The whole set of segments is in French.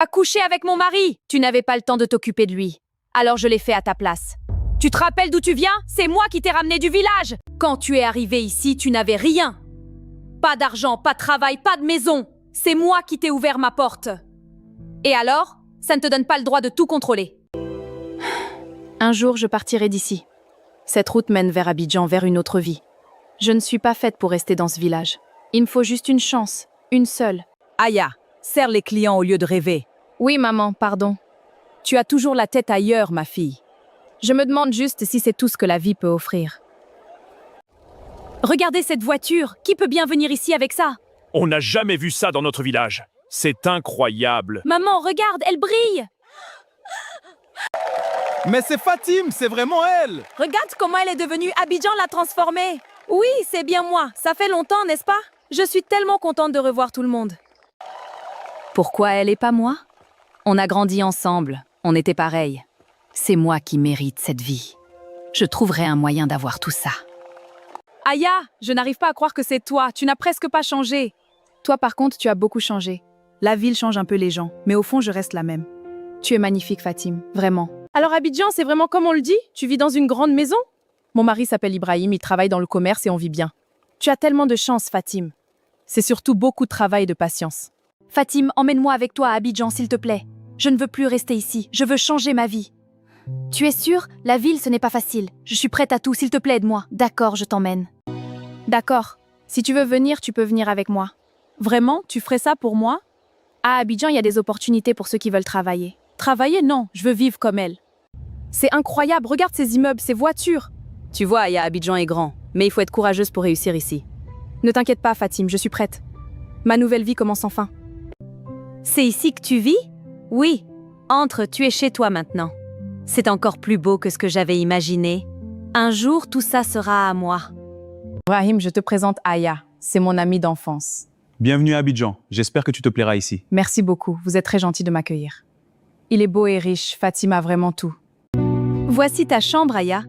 A couché avec mon mari. Tu n'avais pas le temps de t'occuper de lui. Alors je l'ai fait à ta place. Tu te rappelles d'où tu viens? C'est moi qui t'ai ramené du village. Quand tu es arrivé ici, tu n'avais rien. Pas d'argent, pas de travail, pas de maison. C'est moi qui t'ai ouvert ma porte. Et alors, ça ne te donne pas le droit de tout contrôler. Un jour, je partirai d'ici. Cette route mène vers Abidjan, vers une autre vie. Je ne suis pas faite pour rester dans ce village. Il me faut juste une chance, une seule. Aya, serre les clients au lieu de rêver. Oui, maman, pardon. Tu as toujours la tête ailleurs, ma fille. Je me demande juste si c'est tout ce que la vie peut offrir. Regardez cette voiture. Qui peut bien venir ici avec ça? On n'a jamais vu ça dans notre village. C'est incroyable. Maman, regarde, elle brille. Mais c'est Fatim, c'est vraiment elle! Regarde comment elle est devenue. Abidjan l'a transformée. Oui, c'est bien moi. Ça fait longtemps, n'est-ce pas? Je suis tellement contente de revoir tout le monde. Pourquoi elle et pas moi? On a grandi ensemble. On était pareils. C'est moi qui mérite cette vie. Je trouverai un moyen d'avoir tout ça. Aya, je n'arrive pas à croire que c'est toi. Tu n'as presque pas changé. Toi, par contre, tu as beaucoup changé. La ville change un peu les gens, mais au fond, je reste la même. Tu es magnifique, Fatim, vraiment. Alors Abidjan, c'est vraiment comme on le dit? Tu vis dans une grande maison? Mon mari s'appelle Ibrahim, il travaille dans le commerce et on vit bien. Tu as tellement de chance, Fatim. C'est surtout beaucoup de travail et de patience. Fatim, emmène-moi avec toi à Abidjan, s'il te plaît. Je ne veux plus rester ici, je veux changer ma vie. Tu es sûre? La ville, ce n'est pas facile. Je suis prête à tout, s'il te plaît, aide-moi. D'accord, je t'emmène. D'accord. Si tu veux venir, tu peux venir avec moi. Vraiment? Tu ferais ça pour moi? À Abidjan, il y a des opportunités pour ceux qui veulent travailler. Travailler? Non, je veux vivre comme elle. C'est incroyable, regarde ces immeubles, ces voitures. Tu vois, Aya, Abidjan est grand, mais il faut être courageuse pour réussir ici. Ne t'inquiète pas, Fatim, je suis prête. Ma nouvelle vie commence enfin. C'est ici que tu vis? Oui. Entre, tu es chez toi maintenant. C'est encore plus beau que ce que j'avais imaginé. Un jour, tout ça sera à moi. Ibrahim, je te présente Aya. C'est mon amie d'enfance. Bienvenue à Abidjan, j'espère que tu te plairas ici. Merci beaucoup, vous êtes très gentil de m'accueillir. Il est beau et riche, Fatim a vraiment tout. Voici ta chambre, Aya.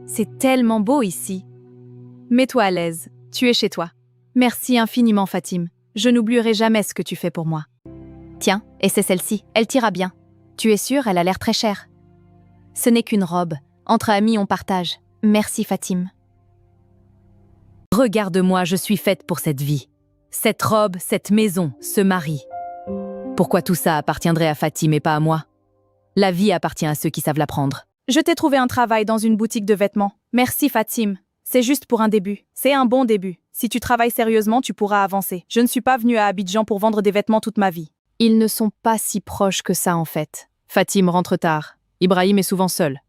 C'est tellement beau ici. Mets-toi à l'aise, tu es chez toi. Merci infiniment, Fatim. Je n'oublierai jamais ce que tu fais pour moi. Tiens, et c'est celle-ci, elle t'ira bien. Tu es sûre, elle a l'air très chère. Ce n'est qu'une robe. Entre amis, on partage. Merci, Fatim. Regarde-moi, je suis faite pour cette vie. Cette robe, cette maison, ce mari. Pourquoi tout ça appartiendrait à Fatim et pas à moi? La vie appartient à ceux qui savent la prendre. Je t'ai trouvé un travail dans une boutique de vêtements. Merci, Fatim. C'est juste pour un début. C'est un bon début. Si tu travailles sérieusement, tu pourras avancer. Je ne suis pas venue à Abidjan pour vendre des vêtements toute ma vie. Ils ne sont pas si proches que ça, en fait. Fatim rentre tard. Ibrahim est souvent seul.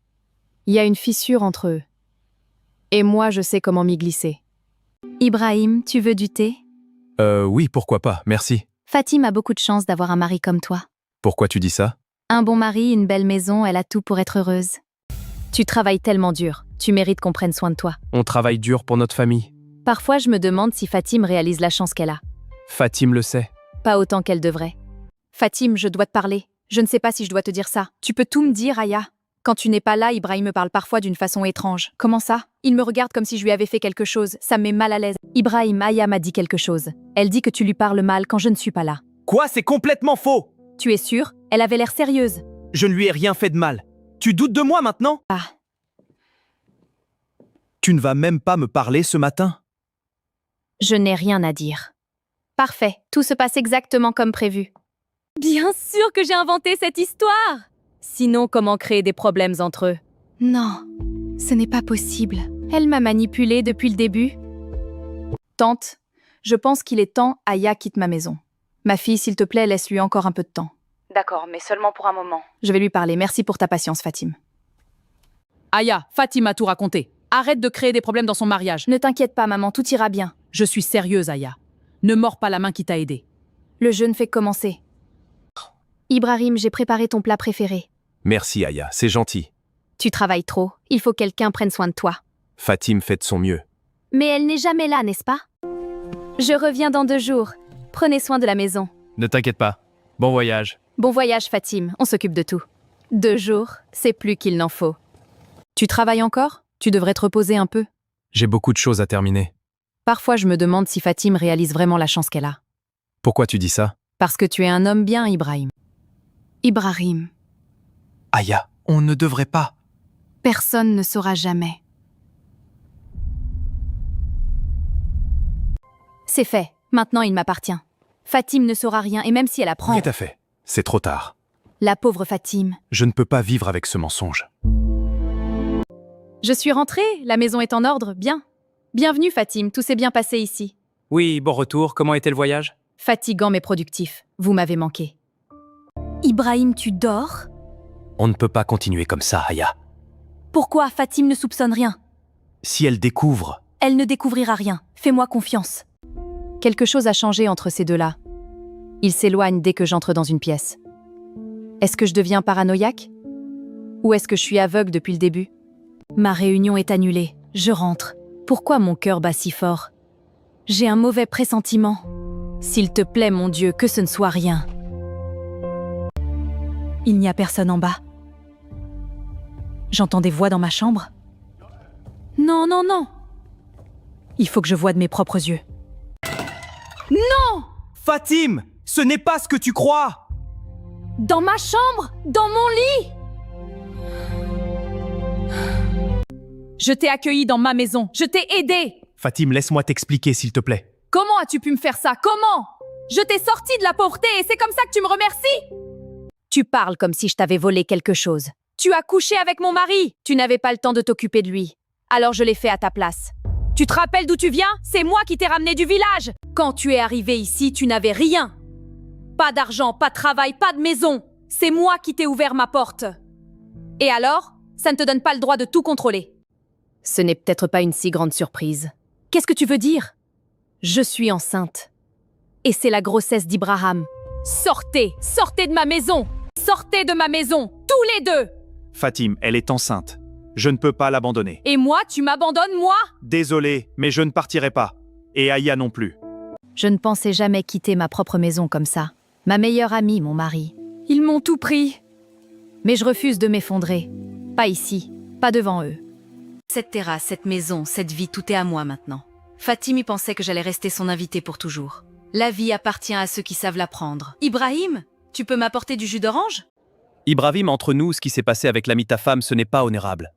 Il y a une fissure entre eux. Et moi, je sais comment m'y glisser. Ibrahim, tu veux du thé? Oui, pourquoi pas, merci. Fatim a beaucoup de chance d'avoir un mari comme toi. Pourquoi tu dis ça? Un bon mari, une belle maison, elle a tout pour être heureuse. Tu travailles tellement dur, tu mérites qu'on prenne soin de toi. On travaille dur pour notre famille. Parfois, je me demande si Fatim réalise la chance qu'elle a. Fatim le sait. Pas autant qu'elle devrait. Fatim, je dois te parler. Je ne sais pas si je dois te dire ça. Tu peux tout me dire, Aya. Quand tu n'es pas là, Ibrahim me parle parfois d'une façon étrange. Comment ça? Il me regarde comme si je lui avais fait quelque chose. Ça me met mal à l'aise. Ibrahim, Aya m'a dit quelque chose. Elle dit que tu lui parles mal quand je ne suis pas là. Quoi? C'est complètement faux! Tu es sûre? Elle avait l'air sérieuse. Je ne lui ai rien fait de mal. Tu doutes de moi maintenant? Ah. Tu ne vas même pas me parler ce matin? Je n'ai rien à dire. Parfait, tout se passe exactement comme prévu. Bien sûr que j'ai inventé cette histoire! Sinon, comment créer des problèmes entre eux? Non, ce n'est pas possible. Elle m'a manipulée depuis le début. Tante, je pense qu'il est temps Aya quitte ma maison. Ma fille, s'il te plaît, laisse-lui encore un peu de temps. D'accord, mais seulement pour un moment. Je vais lui parler. Merci pour ta patience, Fatim. Aya, Fatim a tout raconté. Arrête de créer des problèmes dans son mariage. Ne t'inquiète pas, maman, tout ira bien. Je suis sérieuse, Aya. Ne mords pas la main qui t'a aidée. Le jeu ne fait que commencer. Ibrahim, j'ai préparé ton plat préféré. Merci Aya, c'est gentil. Tu travailles trop. Il faut que quelqu'un prenne soin de toi. Fatim fait de son mieux. Mais elle n'est jamais là, n'est-ce pas? Je reviens dans 2 jours. Prenez soin de la maison. Ne t'inquiète pas. Bon voyage. Bon voyage, Fatim. On s'occupe de tout. 2 jours, c'est plus qu'il n'en faut. Tu travailles encore? Tu devrais te reposer un peu. J'ai beaucoup de choses à terminer. Parfois, je me demande si Fatim réalise vraiment la chance qu'elle a. Pourquoi tu dis ça? Parce que tu es un homme bien, Ibrahim. Ibrahim, Aya, on ne devrait pas. personne ne saura jamais. C'est fait. Maintenant, il m'appartient. Fatime ne saura rien, et même si elle apprend... Qu'est-ce que t'as fait? C'est trop tard. La pauvre Fatime. Je ne peux pas vivre avec ce mensonge. Je suis rentrée, la maison est en ordre, bien. Bienvenue Fatime, tout s'est bien passé ici. Oui, bon retour, comment était le voyage? Fatigant mais productif, vous m'avez manqué. Ibrahim, tu dors? On ne peut pas continuer comme ça, Aya. Pourquoi Fatime ne soupçonne rien? Si elle découvre... Elle ne découvrira rien, fais-moi confiance. Quelque chose a changé entre ces deux-là. Ils s'éloignent dès que j'entre dans une pièce. Est-ce que je deviens paranoïaque? Ou est-ce que je suis aveugle depuis le début? Ma réunion est annulée, je rentre. Pourquoi mon cœur bat si fort? J'ai un mauvais pressentiment. S'il te plaît, mon Dieu, que ce ne soit rien. Il n'y a personne en bas. J'entends des voix dans ma chambre. Non, non, non. Il faut que je voie de mes propres yeux. Fatime, ce n'est pas ce que tu crois. Dans ma chambre, dans mon lit. Je t'ai accueilli dans ma maison. Je t'ai aidé. Fatime, laisse-moi t'expliquer, s'il te plaît. Comment as-tu pu me faire ça? Comment? Je t'ai sorti de la pauvreté et c'est comme ça que tu me remercies? Tu parles comme si je t'avais volé quelque chose. Tu as couché avec mon mari. Tu n'avais pas le temps de t'occuper de lui. Alors je l'ai fait à ta place. Tu te rappelles d'où tu viens? C'est moi qui t'ai ramené du village. Quand tu es arrivé ici, tu n'avais rien. Pas d'argent, pas de travail, pas de maison. C'est moi qui t'ai ouvert ma porte. Et alors? Ça ne te donne pas le droit de tout contrôler. Ce n'est peut-être pas une si grande surprise. Qu'est-ce que tu veux dire? Je suis enceinte. Et c'est la grossesse d'Ibrahim. Sortez! Sortez de ma maison! Sortez de ma maison! Tous les deux! Fatime, elle est enceinte. Je ne peux pas l'abandonner. Et moi, tu m'abandonnes, moi? Désolé, mais je ne partirai pas. Et Aya non plus. Je ne pensais jamais quitter ma propre maison comme ça. Ma meilleure amie, mon mari. Ils m'ont tout pris. Mais je refuse de m'effondrer. Pas ici, pas devant eux. Cette terrasse, cette maison, cette vie, tout est à moi maintenant. Fatime y pensait que j'allais rester son invitée pour toujours. La vie appartient à ceux qui savent la prendre. Ibrahim, tu peux m'apporter du jus d'orange? Ibrahim, entre nous, ce qui s'est passé avec l'ami de ta femme, ce n'est pas honorable.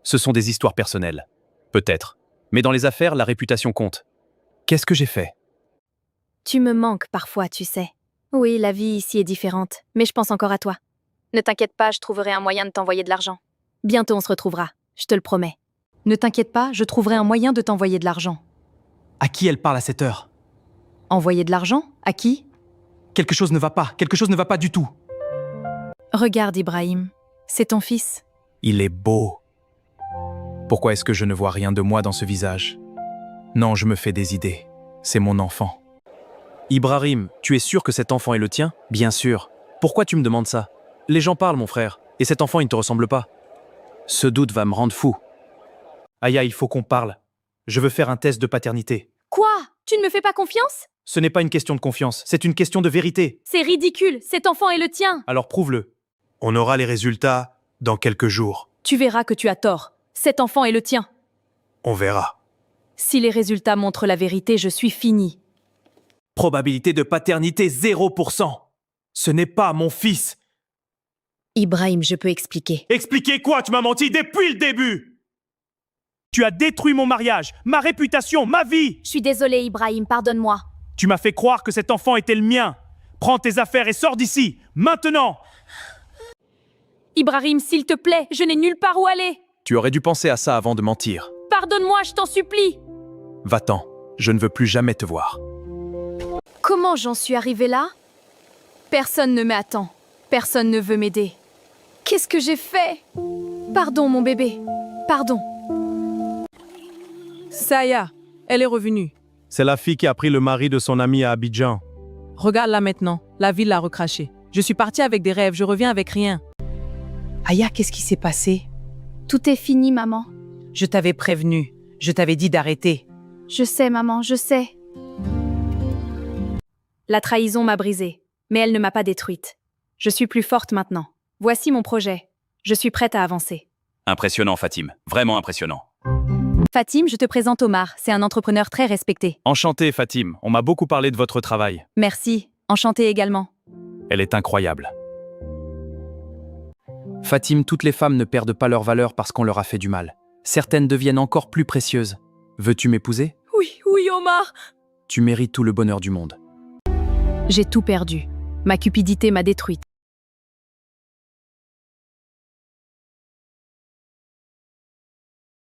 Ce sont des histoires personnelles. Peut-être. Mais dans les affaires, la réputation compte. Qu'est-ce que j'ai fait? Tu me manques parfois, tu sais. Oui, la vie ici est différente, mais je pense encore à toi. Ne t'inquiète pas, je trouverai un moyen de t'envoyer de l'argent. Bientôt on se retrouvera, je te le promets. Ne t'inquiète pas, je trouverai un moyen de t'envoyer de l'argent. À qui elle parle à cette heure? Envoyer de l'argent? À qui? Quelque chose ne va pas du tout. Regarde Ibrahim, c'est ton fils. Il est beau. Pourquoi est-ce que je ne vois rien de moi dans ce visage? Non, je me fais des idées. C'est mon enfant. Ibrahim, tu es sûr que cet enfant est le tien? Bien sûr. Pourquoi tu me demandes ça? Les gens parlent, mon frère. Et cet enfant, il ne te ressemble pas. Ce doute va me rendre fou. Aya, il faut qu'on parle. Je veux faire un test de paternité. Quoi? Tu ne me fais pas confiance? Ce n'est pas une question de confiance, c'est une question de vérité. C'est ridicule, cet enfant est le tien. Alors prouve-le. On aura les résultats dans quelques jours. Tu verras que tu as tort. Cet enfant est le tien. On verra. Si les résultats montrent la vérité, je suis finie. Probabilité de paternité 0%. Ce n'est pas mon fils. Ibrahim, je peux expliquer. Expliquez quoi? Tu m'as menti depuis le début. Tu as détruit mon mariage, ma réputation, ma vie. Je suis désolée, Ibrahim, pardonne-moi. Tu m'as fait croire que cet enfant était le mien. Prends tes affaires et sors d'ici, maintenant. Ibrahim, s'il te plaît, je n'ai nulle part où aller. Tu aurais dû penser à ça avant de mentir. Pardonne-moi, je t'en supplie. Va-t'en, je ne veux plus jamais te voir. Comment j'en suis arrivée là? Personne ne m'attend. Personne ne veut m'aider. Qu'est-ce que j'ai fait? Pardon, mon bébé. Pardon. Saya, elle est revenue. C'est la fille qui a pris le mari de son ami à Abidjan. Regarde-la maintenant, la ville l'a recraché. Je suis partie avec des rêves, je reviens avec rien. Aya, qu'est-ce qui s'est passé? Tout est fini, maman. Je t'avais prévenu, je t'avais dit d'arrêter. Je sais, maman, je sais. La trahison m'a brisée, mais elle ne m'a pas détruite. Je suis plus forte maintenant. Voici mon projet. Je suis prête à avancer. Impressionnant, Fatime. Vraiment impressionnant. Fatime, je te présente Omar. C'est un entrepreneur très respecté. Enchanté, Fatime. On m'a beaucoup parlé de votre travail. Merci. Enchantée également. Elle est incroyable. Fatim, toutes les femmes ne perdent pas leur valeur parce qu'on leur a fait du mal. Certaines deviennent encore plus précieuses. Veux-tu m'épouser? Oui, oui, Omar. Tu mérites tout le bonheur du monde. J'ai tout perdu. Ma cupidité m'a détruite.